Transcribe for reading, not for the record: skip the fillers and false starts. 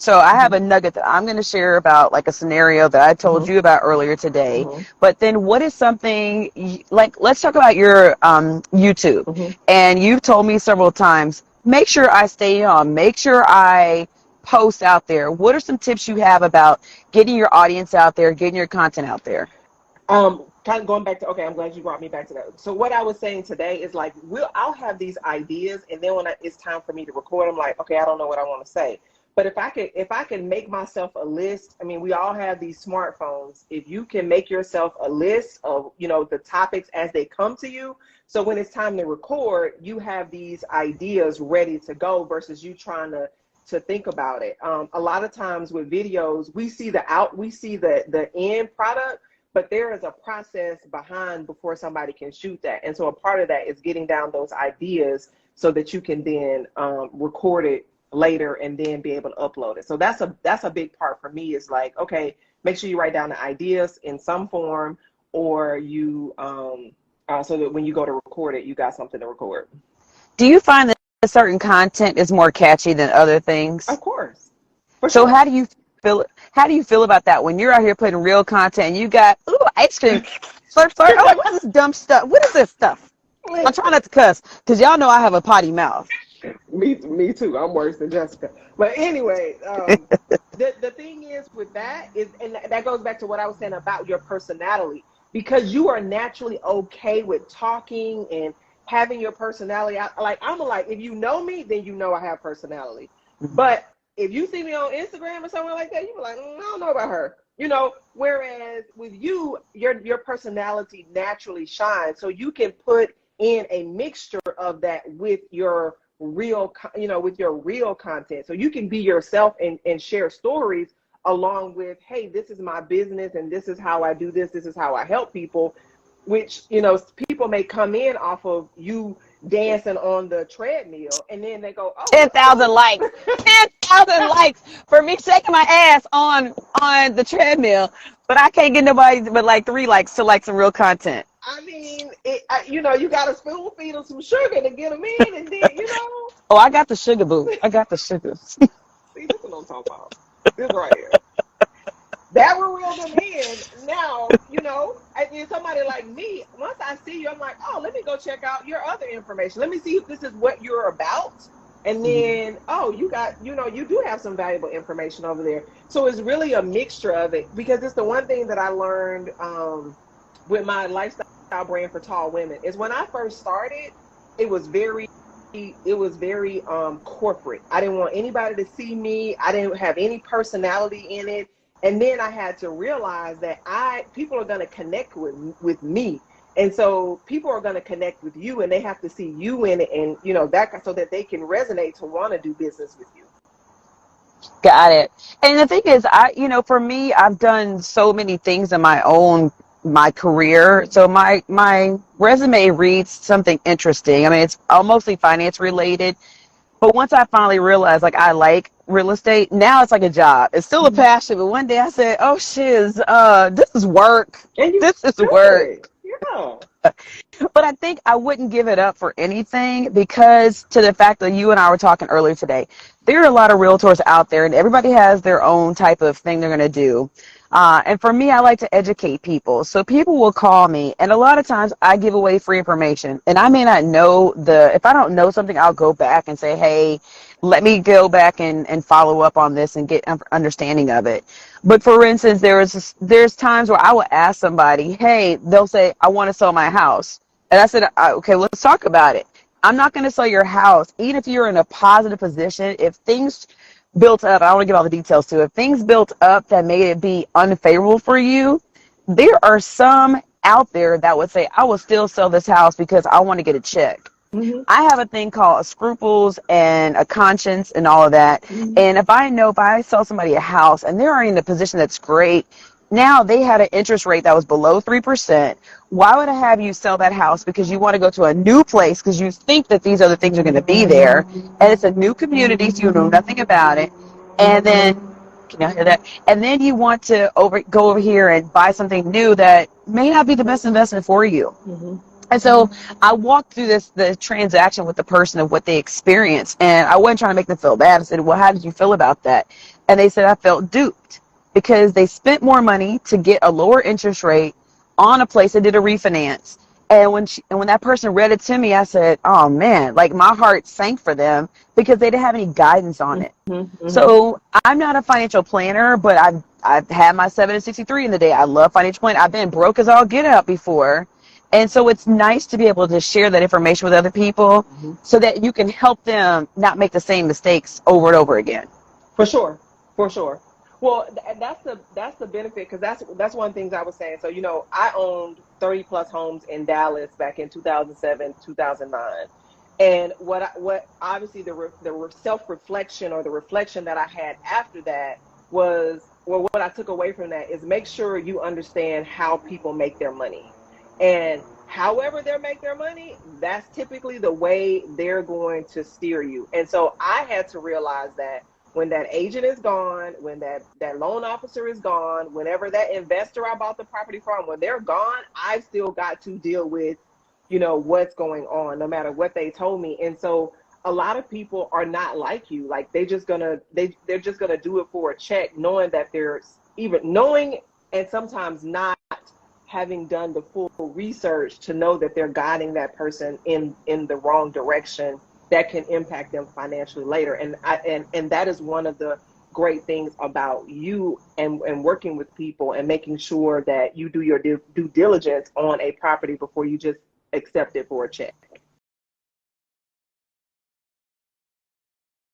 So I have a nugget that I'm going to share about, like a scenario that I told you about earlier today. But then what is something, like, let's talk about your YouTube. And you've told me several times, make sure I stay on, make sure I post out there. What are some tips you have about getting your audience out there, getting your content out there? Kind of going back to, okay, I'm glad you brought me back to that. So what I was saying today is like, I'll have these ideas, and then when it's time for me to record, I'm like, okay, I don't know what I want to say. But if I can make myself a list, I mean, we all have these smartphones. If you can make yourself a list of, the topics as they come to you, so when it's time to record, you have these ideas ready to go versus you trying to think about it. A lot of times with videos, we see the end product, but there is a process behind before somebody can shoot that. And so a part of that is getting down those ideas so that you can then record it later and then be able to upload it. So that's a big part for me, is like, okay, make sure you write down the ideas in some form, or you so that when you go to record it, you got something to record. Do you find that certain content is more catchy than other things? Of course. So how do you feel about that when you're out here putting real content and you got, ooh, ice cream, slurp, slurp, oh, what is this dumb stuff? What is this stuff? I'm trying not to cuss, because y'all know I have a potty mouth. Me too. I'm worse than Jessica. But anyway, the thing is with that is, and that goes back to what I was saying about your personality, because you are naturally okay with talking and having your personality. If you know me, then you know I have personality. But if you see me on Instagram or somewhere like that, you be like, I don't know about her. Whereas with you, your personality naturally shines. So you can put in a mixture of that with your real content. So you can be yourself and share stories along with, hey, this is my business and this is how I do this is how I help people, which, people may come in off of you dancing on the treadmill, and then they go, oh, 10,000 likes. 10,000 likes for me shaking my ass on the treadmill, but I can't get nobody but like 3 likes to like some real content. I mean, you got to spoon feed them some sugar to get them in, and then, Oh, I got the sugar, boo. I got the sugar. See, this is what I'm talking about. This right here. That will reel them in. Now, and somebody like me, once I see you, I'm like, oh, let me go check out your other information. Let me see if this is what you're about. And then, oh, you got, you do have some valuable information over there. So it's really a mixture of it, because it's the one thing that I learned with my lifestyle brand for tall women is when I first started, it was very corporate. I didn't want anybody to see me. I didn't have any personality in it. And then I had to realize that people are going to connect with me. And so people are going to connect with you, and they have to see you in it, and, that, so that they can resonate to want to do business with you. Got it. And the thing is, for me, I've done so many things in my career. So my resume reads something interesting. I mean, it's mostly finance related. But once I finally realized, like, I like real estate, now it's like a job. It's still a passion, but one day I said, oh, shiz, this is work. This is work. Yeah. But I think I wouldn't give it up for anything, because to the fact that you and I were talking earlier today, there are a lot of realtors out there, and everybody has their own type of thing they're going to do. And for me, I like to educate people. So people will call me, and a lot of times I give away free information, and I may not know if I don't know something, I'll go back and say, hey, let me go back and follow up on this and get understanding of it. But for instance, there's times where I will ask somebody, hey, they'll say, I want to sell my house. And I said, okay, let's talk about it. I'm not going to sell your house, even if you're in a positive position. If things built up, I don't want to give all the details to it. If things built up that made it be unfavorable for you, there are some out there that would say, I will still sell this house because I want to get a check. Mm-hmm. I have a thing called a scruples and a conscience and all of that. Mm-hmm. And if I sell somebody a house and they're already in a position that's great, now they had an interest rate that was below 3%. Why would I have you sell that house because you want to go to a new place because you think that these other things are going to be there, and it's a new community, so you know nothing about it, and then, can y'all hear that? And then you want to go over here and buy something new that may not be the best investment for you. Mm-hmm. And so I walked through the transaction with the person of what they experienced, and I wasn't trying to make them feel bad. I said, well, how did you feel about that? and they said I felt duped because they spent more money to get a lower interest rate on a place that did a refinance. And when that person read it to me, I said, "Oh man!" Like my heart sank for them because they didn't have any guidance on it. Mm-hmm, mm-hmm. So I'm not a financial planner, but I've had my 7 and 63 in the day. I love financial planning. I've been broke as all get out before, and so it's nice to be able to share that information with other people, Mm-hmm. so that you can help them not make the same mistakes over and over again. For sure, for sure. Well, that's the benefit, because that's one of the things I was saying. So I owned 30 plus homes in Dallas back in 2007, 2009, and what obviously the self reflection, or the reflection that I had after that was, well, what I took away from that is make sure you understand how people make their money, and however they make their money, that's typically the way they're going to steer you. And so I had to realize that when that agent is gone, when that loan officer is gone, whenever that investor I bought the property from, when they're gone, I've still got to deal with, what's going on, no matter what they told me. And so a lot of people are not like you. Like they're just gonna do it for a check, knowing that they're even knowing, and sometimes not having done the full research to know that they're guiding that person in the wrong direction that can impact them financially later. And that is one of the great things about you, and working with people, and making sure that you do your due diligence on a property before you just accept it for a check.